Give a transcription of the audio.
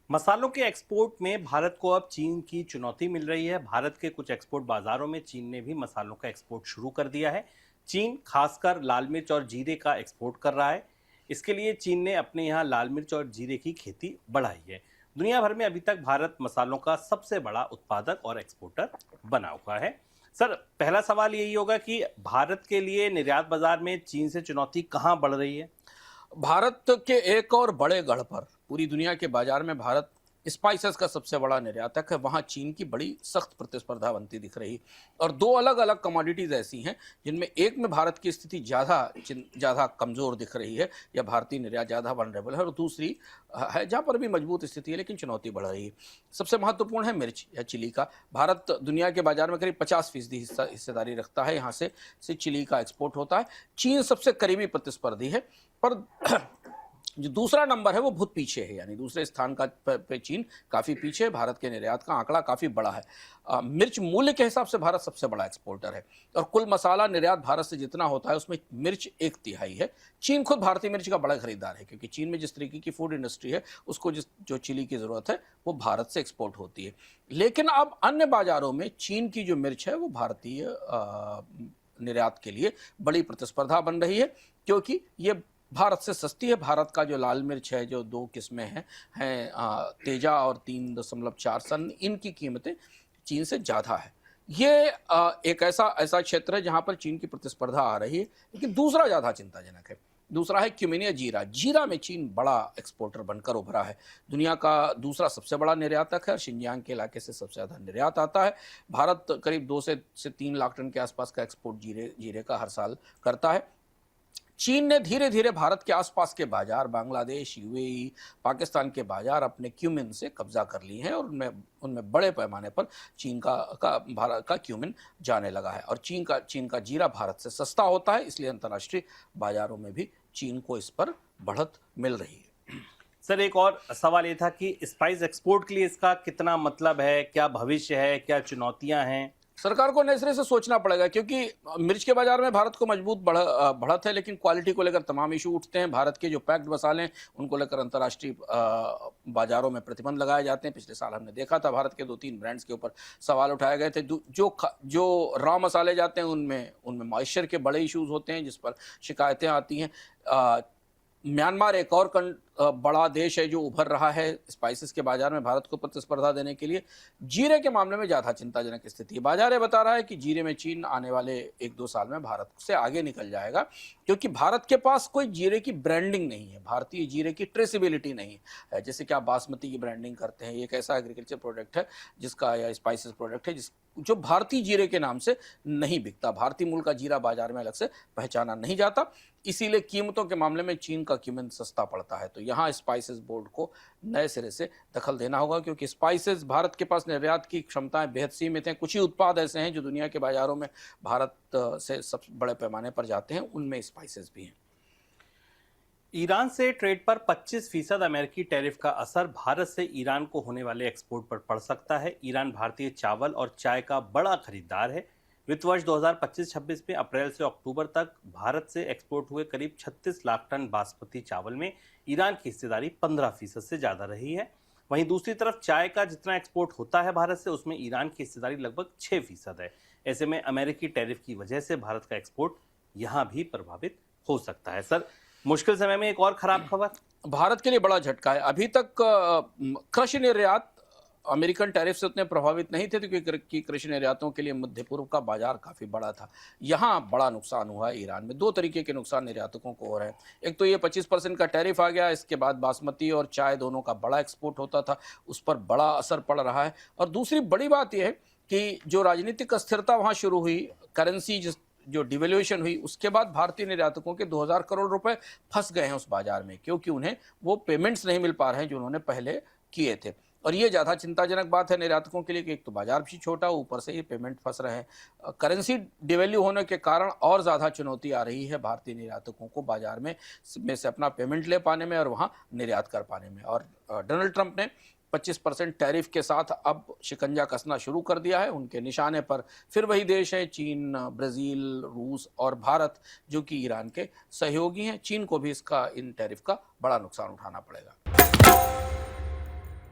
मसालों के एक्सपोर्ट में भारत को अब चीन की चुनौती मिल रही है। भारत के कुछ एक्सपोर्ट बाजारों में चीन ने भी मसालों का एक्सपोर्ट शुरू कर दिया है। चीन खासकर लाल मिर्च और जीरे का एक्सपोर्ट कर रहा है। इसके लिए चीन ने अपने यहाँ लाल मिर्च और जीरे की खेती बढ़ाई है। दुनिया भर में अभी तक भारत मसालों का सबसे बड़ा उत्पादक और एक्सपोर्टर बना हुआ है। सर, पहला सवाल यही होगा कि भारत के लिए निर्यात बाजार में चीन से चुनौती कहाँ बढ़ रही है? भारत के एक और बड़े गढ़ पर पूरी दुनिया के बाजार में भारत स्पाइसेस का सबसे बड़ा निर्यातक है। वहाँ चीन की बड़ी सख्त प्रतिस्पर्धा बनती दिख रही और दो अलग अलग कमोडिटीज़ ऐसी हैं जिनमें एक में भारत की स्थिति ज़्यादा कमज़ोर दिख रही है या भारतीय निर्यात ज़्यादा वनरेबल है, और दूसरी है जहाँ पर भी मजबूत स्थिति है लेकिन चुनौती बढ़ रही है। सबसे महत्वपूर्ण है मिर्च या चिली का। भारत दुनिया के बाजार में करीब 50% हिस्सेदारी रखता है। यहाँ से चिली का एक्सपोर्ट होता है। चीन सबसे करीबी प्रतिस्पर्धी है, पर जो दूसरा नंबर है वो बहुत पीछे है, यानी दूसरे स्थान का पे चीन काफ़ी पीछे है। भारत के निर्यात का आंकड़ा काफ़ी बड़ा है। मिर्च मूल्य के हिसाब से भारत सबसे बड़ा एक्सपोर्टर है और कुल मसाला निर्यात भारत से जितना होता है उसमें मिर्च 1/3 है। चीन खुद भारतीय मिर्च का बड़ा खरीदार है क्योंकि चीन में जिस तरीके की फूड इंडस्ट्री है उसको जो चिली की ज़रूरत है वो भारत से एक्सपोर्ट होती है। लेकिन अब अन्य बाज़ारों में चीन की जो मिर्च है वो भारतीय निर्यात के लिए बड़ी प्रतिस्पर्धा बन रही है क्योंकि ये भारत से सस्ती है। भारत का जो लाल मिर्च है, जो 2 किस्में हैं तेजा और 3.4 सन, इनकी कीमतें चीन से ज़्यादा है। ये एक ऐसा क्षेत्र है जहाँ पर चीन की प्रतिस्पर्धा आ रही है। लेकिन दूसरा ज़्यादा चिंताजनक है। दूसरा है क्यूमिन या जीरा। जीरा में चीन बड़ा एक्सपोर्टर बनकर उभरा है। दुनिया का दूसरा सबसे बड़ा निर्यातक है और शिनजियांग के इलाके से सबसे ज़्यादा निर्यात आता है। भारत करीब 2 से 3 लाख टन के आसपास का एक्सपोर्ट जीरे का हर साल करता है। चीन ने धीरे धीरे भारत के आसपास के बाजार, बांग्लादेश, यूएई, पाकिस्तान के बाजार अपने क्यूमिन से कब्जा कर लिए हैं और उनमें बड़े पैमाने पर चीन का भारत का क्यूमिन जाने लगा है। और चीन का जीरा भारत से सस्ता होता है, इसलिए अंतर्राष्ट्रीय बाजारों में भी चीन को इस पर बढ़त मिल रही है। सर, एक और सवाल ये था कि स्पाइस एक्सपोर्ट के लिए इसका कितना मतलब है, क्या भविष्य है, क्या चुनौतियां हैं? सरकार को नए सिरे से सोचना पड़ेगा क्योंकि मिर्च के बाजार में भारत को मजबूत बढ़त है, लेकिन क्वालिटी को लेकर तमाम इशू उठते हैं। भारत के जो पैक्ड मसाले हैं उनको लेकर अंतर्राष्ट्रीय बाजारों में प्रतिबंध लगाए जाते हैं। पिछले साल हमने देखा था भारत के 2-3 ब्रांड्स के ऊपर सवाल उठाए गए थे। जो रॉ मसाले जाते हैं उनमें मॉइस्चर के बड़े इशूज़ होते हैं जिस पर शिकायतें आती हैं। म्यांमार एक और बड़ा देश है जो उभर रहा है स्पाइसेस के बाजार में भारत को प्रतिस्पर्धा देने के लिए। जीरे के मामले में ज़्यादा चिंताजनक स्थिति है। बाजार ये बता रहा है कि जीरे में चीन आने वाले 1-2 साल में भारत से आगे निकल जाएगा क्योंकि भारत के पास कोई जीरे की ब्रांडिंग नहीं है, भारतीय जीरे की ट्रेसिबिलिटी नहीं है। जैसे कि आप बासमती की ब्रांडिंग करते हैं, एक ऐसा एग्रीकल्चर प्रोडक्ट है जिसका या स्पाइसेस प्रोडक्ट है जो भारतीय जीरे के नाम से नहीं बिकता। भारतीय मूल का जीरा बाजार में अलग से पहचाना नहीं जाता, इसीलिए कीमतों के मामले में चीन का क्यूमिन सस्ता पड़ता है। तो यहाँ स्पाइसेस बोर्ड को नए सिरे से दखल देना होगा क्योंकि स्पाइसेस भारत के पास निर्यात की क्षमताएं बेहद सीमित हैं। कुछ ही उत्पाद ऐसे हैं जो दुनिया के बाजारों में भारत से सबसे बड़े पैमाने पर जाते हैं, उनमें स्पाइसेस भी हैं। ईरान से ट्रेड पर 25% अमेरिकी टैरिफ का असर भारत से ईरान को होने वाले एक्सपोर्ट पर पड़ सकता है। ईरान भारतीय चावल और चाय का बड़ा खरीदार है। वित्त वर्ष 2025-26 में अप्रैल से अक्टूबर तक भारत से एक्सपोर्ट हुए करीब 36 लाख टन बासमती चावल में ईरान की हिस्सेदारी 15% से ज़्यादा रही है। वहीं दूसरी तरफ चाय का जितना एक्सपोर्ट होता है भारत से, उसमें ईरान की हिस्सेदारी लगभग 6% है। ऐसे में अमेरिकी टैरिफ की वजह से भारत का एक्सपोर्ट यहाँ भी प्रभावित हो सकता है। सर, मुश्किल समय में एक और खराब खबर भारत के लिए बड़ा झटका है। अभी तक कृषि निर्यात अमेरिकन टैरिफ से उतने प्रभावित नहीं थे क्योंकि कृषि निर्यातों के लिए मध्य पूर्व का बाजार काफ़ी बड़ा था। यहाँ बड़ा नुकसान हुआ है ईरान में। 2 तरीके के नुकसान निर्यातकों को हो रहे हैं। एक तो ये 25% का टैरिफ आ गया, इसके बाद बासमती और चाय दोनों का बड़ा एक्सपोर्ट होता था, उस पर बड़ा असर पड़ रहा है। और दूसरी बड़ी बात यह है कि जो राजनीतिक अस्थिरता वहाँ शुरू हुई, करेंसी जो डिवेल्यूएशन हुई, उसके बाद भारतीय निर्यातकों के 2000 करोड़ रुपए फंस गए हैं उस बाजार में क्योंकि उन्हें वो पेमेंट्स नहीं मिल पा रहे हैं जो उन्होंने पहले किए थे। और ये ज़्यादा चिंताजनक बात है निर्यातकों के लिए कि एक तो बाजार भी छोटा, ऊपर से ये पेमेंट फंस रहे हैं। करेंसी डिवेल्यू होने के कारण और ज़्यादा चुनौती आ रही है भारतीय निर्यातकों को बाजार में से अपना पेमेंट ले पाने में और वहाँ निर्यात कर पाने में। और डोनाल्ड ट्रंप ने 25% टैरिफ के साथ अब शिकंजा कसना शुरू कर दिया है। उनके निशाने पर फिर वही देश हैं चीन, ब्राज़ील, रूस और भारत जो कि ईरान के सहयोगी हैं। चीन को भी इन टैरिफ का बड़ा नुकसान उठाना पड़ेगा।